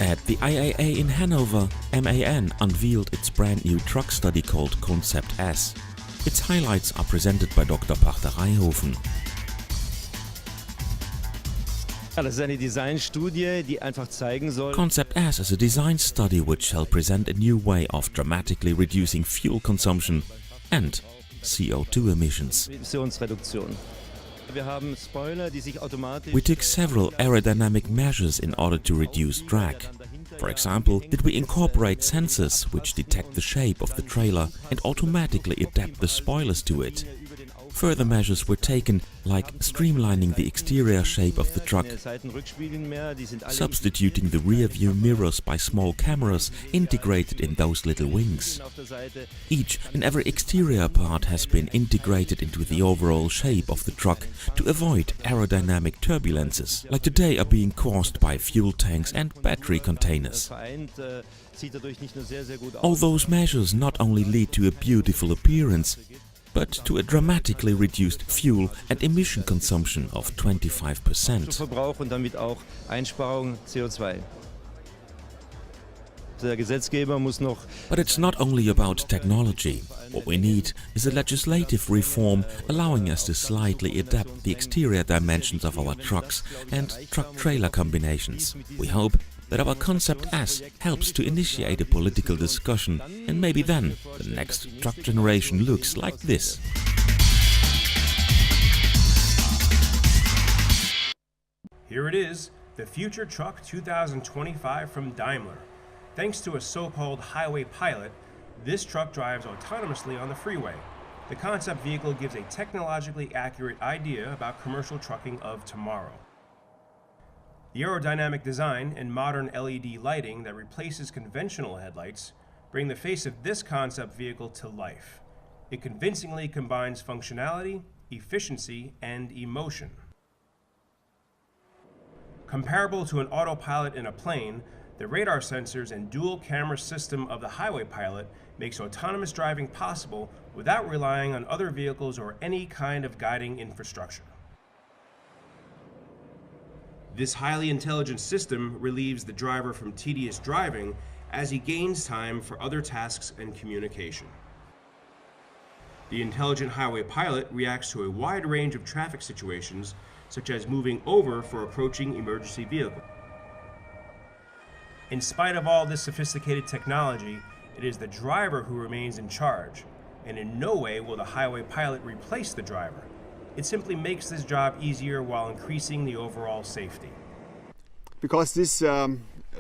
At the IAA in Hanover, MAN unveiled its brand new truck study called Concept S. Its highlights are presented by Dr. Pachter Reihofen. Das ist eine Designstudie, die einfach zeigen soll. Concept S is a design study which shall present a new way of dramatically reducing fuel consumption and CO2 emissions. Emissionsreduktion. Wir haben Spoiler, die sich automatisch. We took several aerodynamic measures in order to reduce drag. For example, did we incorporate sensors which detect the shape of the trailer and automatically adapt the spoilers to it. Further measures were taken, like streamlining the exterior shape of the truck, substituting the rear view mirrors by small cameras integrated in those little wings. Each and every exterior part has been integrated into the overall shape of the truck to avoid aerodynamic turbulences, like today are being caused by fuel tanks and battery containers. All those measures not only lead to a beautiful appearance, but to a dramatically reduced fuel and emission consumption of 25%. Verbrauch und damit auch Einsparung CO2. Der Gesetzgeber muss noch. But it's not only about technology. What we need is a legislative reform allowing us to slightly adapt the exterior dimensions of our trucks and truck-trailer combinations. We hope that our Concept S helps to initiate a political discussion, and maybe then the next truck generation looks like this. Here it is, the Future Truck 2025 from Daimler. Thanks to a so-called highway pilot, this truck drives autonomously on the freeway. The concept vehicle gives a technologically accurate idea about commercial trucking of tomorrow. The aerodynamic design and modern LED lighting that replaces conventional headlights bring the face of this concept vehicle to life. It convincingly combines functionality, efficiency, and emotion. Comparable to an autopilot in a plane, the radar sensors and dual camera system of the highway pilot makes autonomous driving possible without relying on other vehicles or any kind of guiding infrastructure. This highly intelligent system relieves the driver from tedious driving as he gains time for other tasks and communication. The intelligent highway pilot reacts to a wide range of traffic situations, such as moving over for approaching emergency vehicle. In spite of all this sophisticated technology, it is the driver who remains in charge, and in no way will the highway pilot replace the driver. It simply makes this job easier while increasing the overall safety. Because this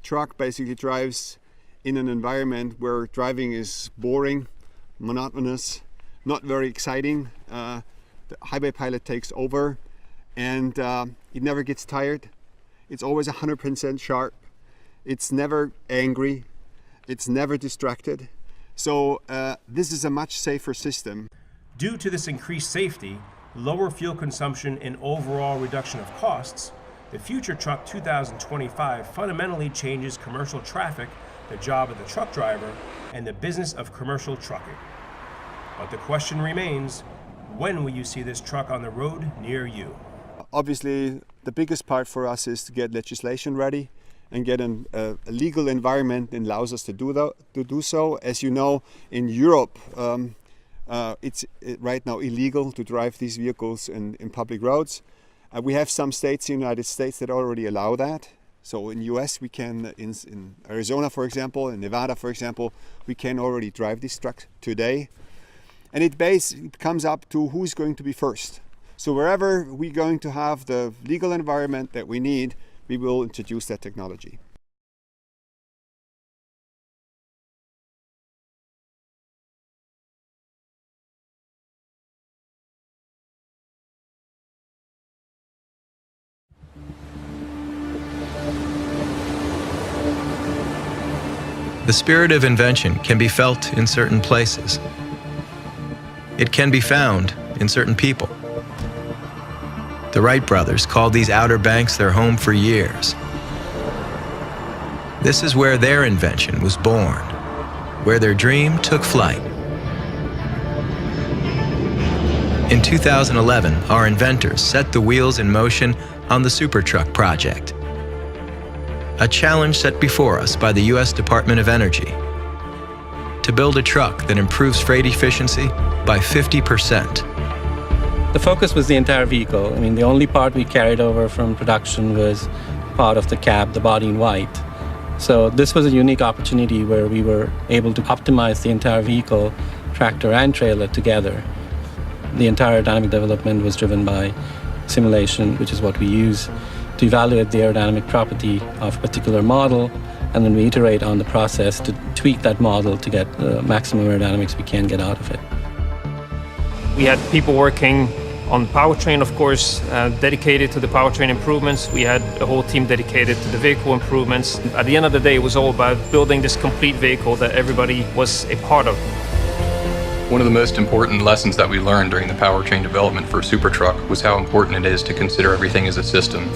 truck basically drives in an environment where driving is boring, monotonous, not very exciting, the highway pilot takes over and it never gets tired. It's always 100% sharp. It's never angry. It's never distracted. So this is a much safer system. Due to this increased safety, lower fuel consumption, and overall reduction of costs, the Future Truck 2025 fundamentally changes commercial traffic, the job of the truck driver, and the business of commercial trucking. But the question remains, when will you see this truck on the road near you? Obviously, the biggest part for us is to get legislation ready and get a legal environment that allows us to do so. As you know, in Europe, it's right now illegal to drive these vehicles in public roads. We have some states in the United States that already allow that. So in US we can, in Arizona for example, in Nevada for example, we can already drive these trucks today. And it comes up to who's going to be first. So wherever we're going to have the legal environment that we need, we will introduce that technology. The spirit of invention can be felt in certain places. It can be found in certain people. The Wright brothers called these Outer Banks their home for years. This is where their invention was born, where their dream took flight. In 2011, our inventors set the wheels in motion on the Supertruck project. a challenge set before us by the U.S. Department of Energy to build a truck that improves freight efficiency by 50%. The focus was the entire vehicle. I mean, the only part we carried over from production was part of the cab, the body in white. So this was a unique opportunity where we were able to optimize the entire vehicle, tractor and trailer together. The entire aerodynamic development was driven by simulation, which is what we use to evaluate the aerodynamic property of a particular model, and then we iterate on the process to tweak that model to get the maximum aerodynamics we can get out of it. We had people working on the powertrain, of course, dedicated to the powertrain improvements. We had a whole team dedicated to the vehicle improvements. At the end of the day, it was all about building this complete vehicle that everybody was a part of. One of the most important lessons that we learned during the powertrain development for Super Truck was how important it is to consider everything as a system.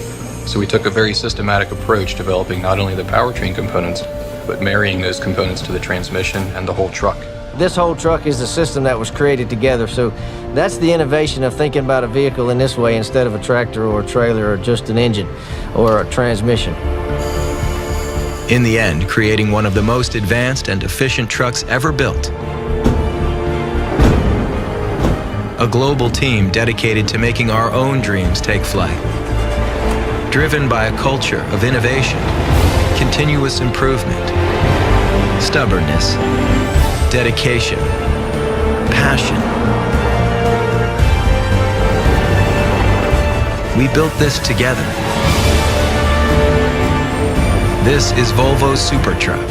So we took a very systematic approach developing not only the powertrain components, but marrying those components to the transmission and the whole truck. This whole truck is a system that was created together, so that's the innovation of thinking about a vehicle in this way instead of a tractor or a trailer or just an engine or a transmission. In the end, creating one of the most advanced and efficient trucks ever built. A global team dedicated to making our own dreams take flight. Driven by a culture of innovation, continuous improvement, stubbornness, dedication, passion. We built this together. This is Volvo's Super Truck.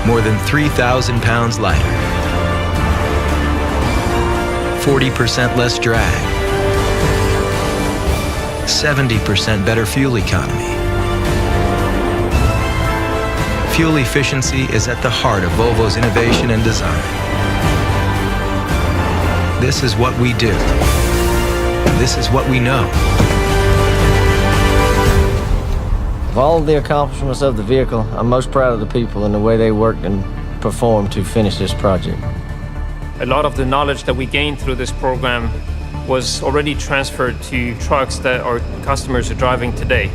More than 3,000 pounds lighter. 40% less drag. 70% better fuel economy. Fuel efficiency is at the heart of Volvo's innovation and design. This is what we do. This is what we know. Of all of the accomplishments of the vehicle, I'm most proud of the people and the way they worked and performed to finish this project. A lot of the knowledge that we gained through this program was already transferred to trucks that our customers are driving today.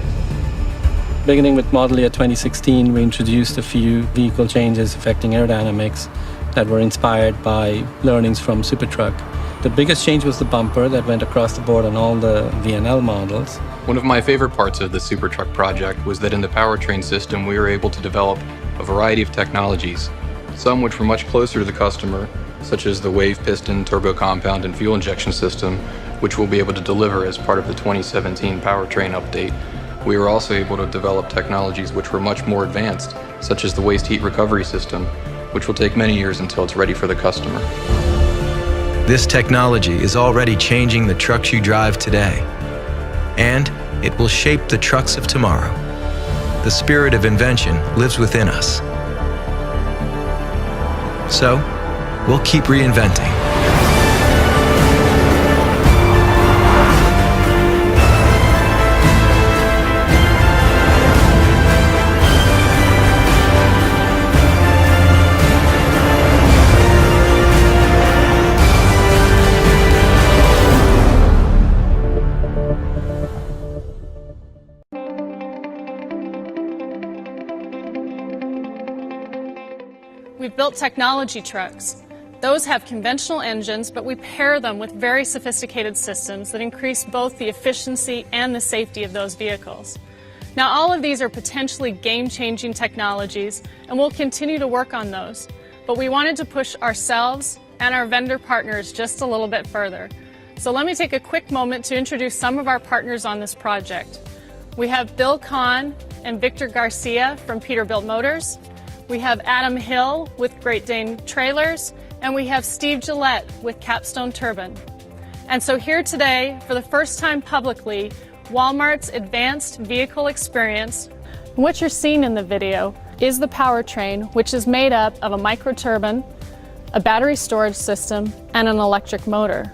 Beginning with model year 2016, we introduced a few vehicle changes affecting aerodynamics that were inspired by learnings from Super Truck. The biggest change was the bumper that went across the board on all the VNL models. One of my favorite parts of the Super Truck project was that in the powertrain system we were able to develop a variety of technologies, some which were much closer to the customer, such as the wave piston, turbo compound, and fuel injection system, which we'll be able to deliver as part of the 2017 powertrain update. We were also able to develop technologies which were much more advanced, such as the waste heat recovery system, which will take many years until it's ready for the customer. This technology is already changing the trucks you drive today, and it will shape the trucks of tomorrow. The spirit of invention lives within us. So, we'll keep reinventing. We've built technology trucks. Those have conventional engines, but we pair them with very sophisticated systems that increase both the efficiency and the safety of those vehicles. Now, all of these are potentially game-changing technologies, and we'll continue to work on those. But we wanted to push ourselves and our vendor partners just a little bit further. So let me take a quick moment to introduce some of our partners on this project. We have Bill Kahn and Victor Garcia from Peterbilt Motors. We have Adam Hill with Great Dane Trailers, and we have Steve Gillette with Capstone Turbine. And so here today, for the first time publicly, Walmart's Advanced Vehicle Experience. What you're seeing in the video is the powertrain, which is made up of a microturbine, a battery storage system, and an electric motor.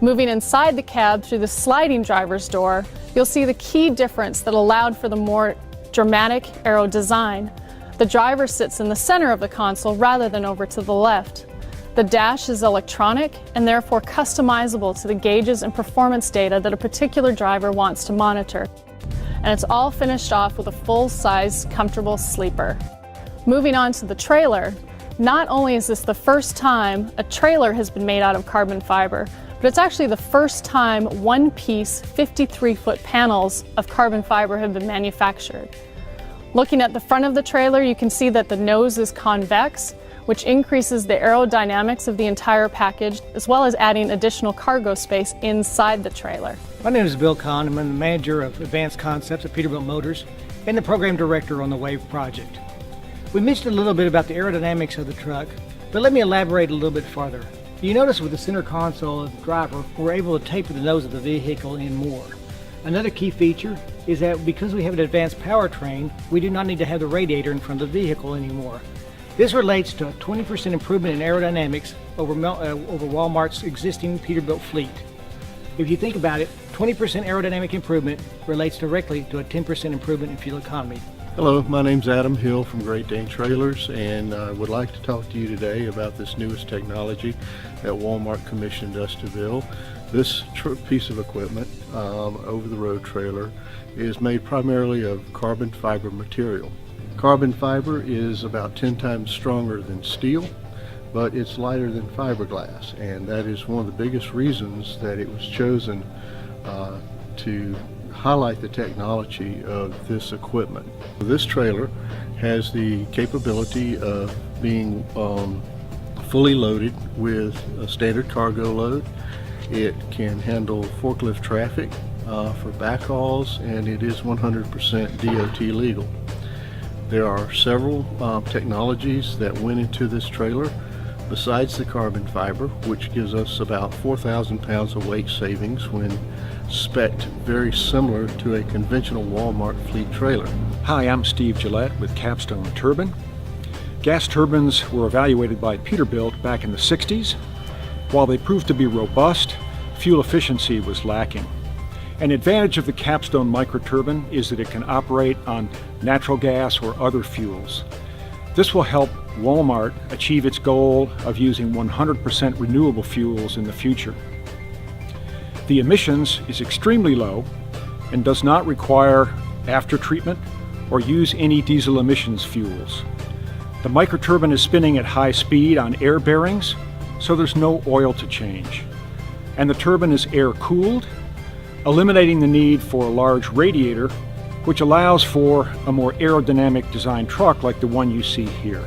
Moving inside the cab through the sliding driver's door, you'll see the key difference that allowed for the more dramatic aero design. The driver sits in the center of the console rather than over to the left. The dash is electronic and therefore customizable to the gauges and performance data that a particular driver wants to monitor. And it's all finished off with a full-size, comfortable sleeper. Moving on to the trailer, not only is this the first time a trailer has been made out of carbon fiber, but it's actually the first time one-piece 53-foot panels of carbon fiber have been manufactured. Looking at the front of the trailer, you can see that the nose is convex, which increases the aerodynamics of the entire package, as well as adding additional cargo space inside the trailer. My name is Bill Kahn. I'm the manager of Advanced Concepts at Peterbilt Motors and the program director on the WAVE project. We mentioned a little bit about the aerodynamics of the truck, but let me elaborate a little bit farther. You notice with the center console of the driver, we're able to taper the nose of the vehicle in more. Another key feature is that because we have an advanced powertrain, we do not need to have the radiator in front of the vehicle anymore. This relates to a 20% improvement in aerodynamics over Walmart's existing Peterbilt fleet. If you think about it, 20% aerodynamic improvement relates directly to a 10% improvement in fuel economy. Hello, my name's Adam Hill from Great Dane Trailers, and I would like to talk to you today about this newest technology that Walmart commissioned us to build. This piece of equipment, over-the-road trailer, is made primarily of carbon fiber material. Carbon fiber is about 10 times stronger than steel, but it's lighter than fiberglass, and that is one of the biggest reasons that it was chosen to highlight the technology of this equipment. This trailer has the capability of being fully loaded with a standard cargo load. It can handle forklift traffic for backhauls, and it is 100% DOT legal. There are several technologies that went into this trailer besides the carbon fiber, which gives us about 4,000 pounds of weight savings when spec'd very similar to a conventional Walmart fleet trailer. Hi, I'm Steve Gillette with Capstone Turbine. Gas turbines were evaluated by Peterbilt back in the 60s. While they proved to be robust, fuel efficiency was lacking. An advantage of the Capstone microturbine is that it can operate on natural gas or other fuels. This will help Walmart achieve its goal of using 100% renewable fuels in the future. The emissions is extremely low and does not require after-treatment or use any diesel emissions fuels. The microturbine is spinning at high speed on air bearings, so there's no oil to change. And the turbine is air-cooled, eliminating the need for a large radiator, which allows for a more aerodynamic design truck like the one you see here.